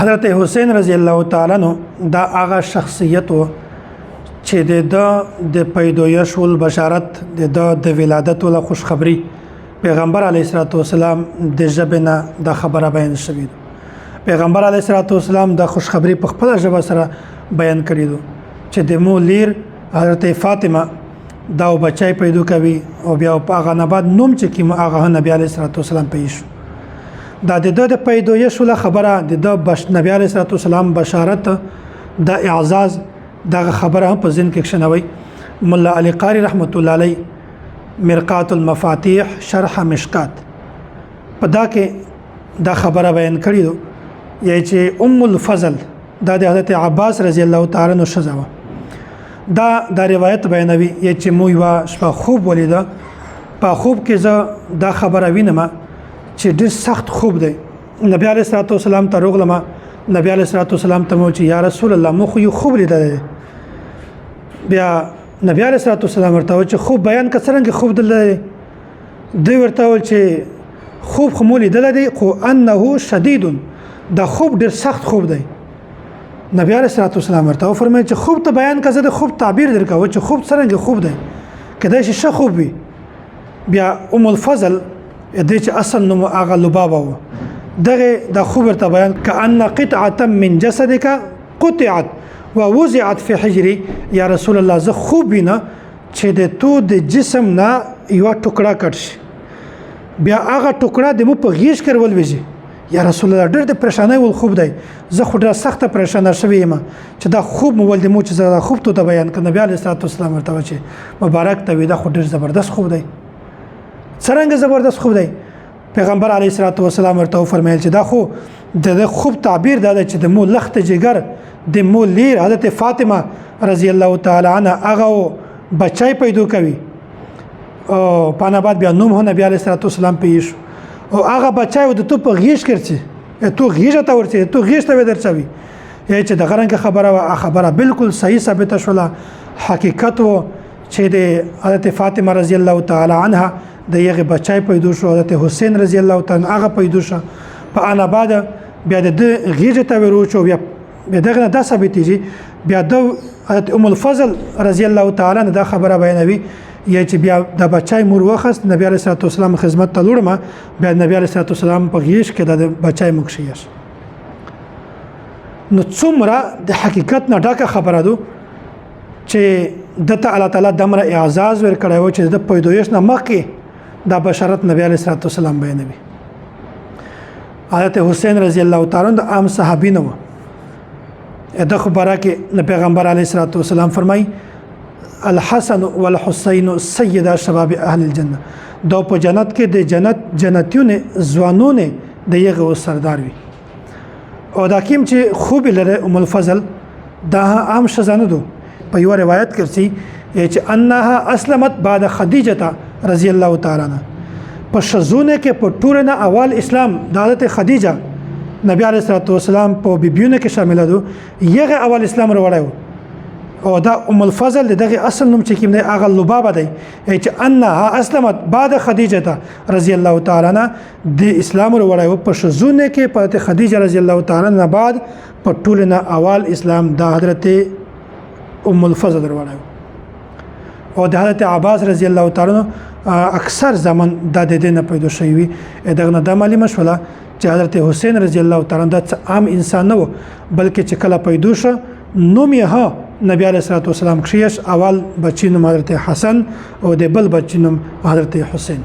حضرت حسین رضی الله تعالی عنہ دا هغه شخصیت و چې د پیدایش ول بشارت د ولادت ول خوشخبری پیغمبر علیه الصلاۃ والسلام د ژبه د خبره بیان شوی پیغمبر علیه الصلاۃ والسلام د خوشخبری په خپل ژبه سره بیان کړی دو چې د مو لیر حضرت فاطمه دا بچای پیدا کوي او بیا په هغه نه بعد نوم چې کیم هغه نبی علیه الصلاۃ والسلام پیښ دا د پیدایش ول خبره د نبی علیه الصلاۃ والسلام بشارت د اعزاز دا خبره په ځین کې شنوي مولا علی قاری رحمت الله علی مرقات المفاتيح شرح مشکات په دا کې دا خبره بیان کړی دو یی چې ام الفضل دا د حضرت عباس رضی الله تعالی عنہ شزاوه دا روایت بیانوي یی چې مو یو شپه خوب ولیدا په خوب کې زه دا خبره وینم چې ډېر سخت خوب دی نبی علیه الصلاۃ والسلام ته روغلم نبی علیه الصلاۃ والسلام ته مو چې یا رسول الله مو خو یو خوب لیدل بیا نبی علیه الصلاۃ والسلام ورته چې خوب بیان کڅرنګ خوب دل دی ورته چې خوب خو مو لیدل دی خو انه شدید دا خوب ډېر سخت خوب دی نبی علیه الصلاۃ والسلام ورته فرمایي چې خوب ته بیان کزه د خوب تعبیر درکاو چې خوب څنګه خوب دی کله چې ښه خوب وي بیا ام الفضل د چې اصل نو هغه لبابه و دغه د خوب ته بیان کأن قطعه من جسدك قطعت ووضعت في حجري یا رسول الله زه خوب وینم چې د تو د جسم نه یو ټوکړه کټ شي بیا هغه ټوکړه د مو په غیش کول ویږي یا رسول الله ډېر د پریشانای ول خوب دی زه خو ډېر سخت پریشانه شوی یم چې دا خوب مو ول د مو چې زه خوب ته بیان کړ نبی علیه الصلاۃ والسلام ورته چې مبارک ته وي دا خو ډېر زبردست خوب دی څنګه زبردست خوب دی پیغمبر علیه الصلاۃ والسلام ورته فرمایل چې دا خو د خوب تعبیر دا چې د مو لخت جګر د مو لیر حضرت فاطمه رضی الله تعالی عنها هغه بچای پیدا کوي او پانا بعد بیا نوم نبی علیه الصلاۃ والسلام پیښ او هغه بچای د تو په غیش کړي تو غیژه ته ورته تو غیش ته درچوي چې د غرنګ خبره بالکل صحیح ثابت شوله حقیقت و چې د حضرت فاطمه رضی الله تعالی عنها د یغه بچای پیدا شو حضرت حسین رضی الله تعالی هغه پیدا شو په انا بعد بیا د غیژه ته ورچو بیا دغه د ثابتېږي بیا د حضرت ام الفضل رضی الله تعالی عنها دا خبره بیانوي یا چې بیا د بچای مور وخت نبی علیه الصلاۃ والسلام خدمت ته لورم بیا نبی علیه الصلاۃ والسلام په غیش کې د بچای مکشیش نو څومره د حقیقت نه ډاکه خبره ده چې دته الله تعالی دمر اعزاز ور کړی و چې د پیدایش نه مخکې دا بشارت نبی علیه الصلاۃ والسلام بیانوي حضرت حسین رضی الله تعالی عنہ د عام صحابي نه و د خبره کې پیغمبر علیه الصلاۃ والسلام فرمایي الحسن والحسين سيدا شباب اهل الجنه دا په جنت کې د جنتیونه ځوانونه د یغه سردار وي او دا کیم چې خوب لره ام الفضل دا عام شزانه دو په یو روایت کې چې انها اسلمت بعد خدیجه رضی الله تعالی عنها په شزونه کې په ټول نه اول اسلام د حضرت خدیجه نبی علیه الصلاۃ والسلام په بیبیونه کې شامل دو یغه اول اسلام وروړیو او دا ام الفضل دغه اصل نوم چې کوم دی هغه لبابه دی چې انها اسلمت بعد خدیجه رضی الله تعالی عنها د اسلام وروړیو په شزونه کې په خدیجه رضی الله تعالی عنها بعد په ټول نه اول اسلام د حضرت ام الفضل وروړیو او د حضرت عباس رضی الله تعالی عنہ اکثر زمان د دې نه پیدا شوی دغه نه د معلومه شوله چې حضرت حسین رضی الله تعالی عنہ د عام انسان نه بلکې چې کله پیدا شو نوم یې نبی علیه الصلاۃ والسلام کښیش اول بچی نوم حضرت حسن او د بل بچی نوم حضرت حسین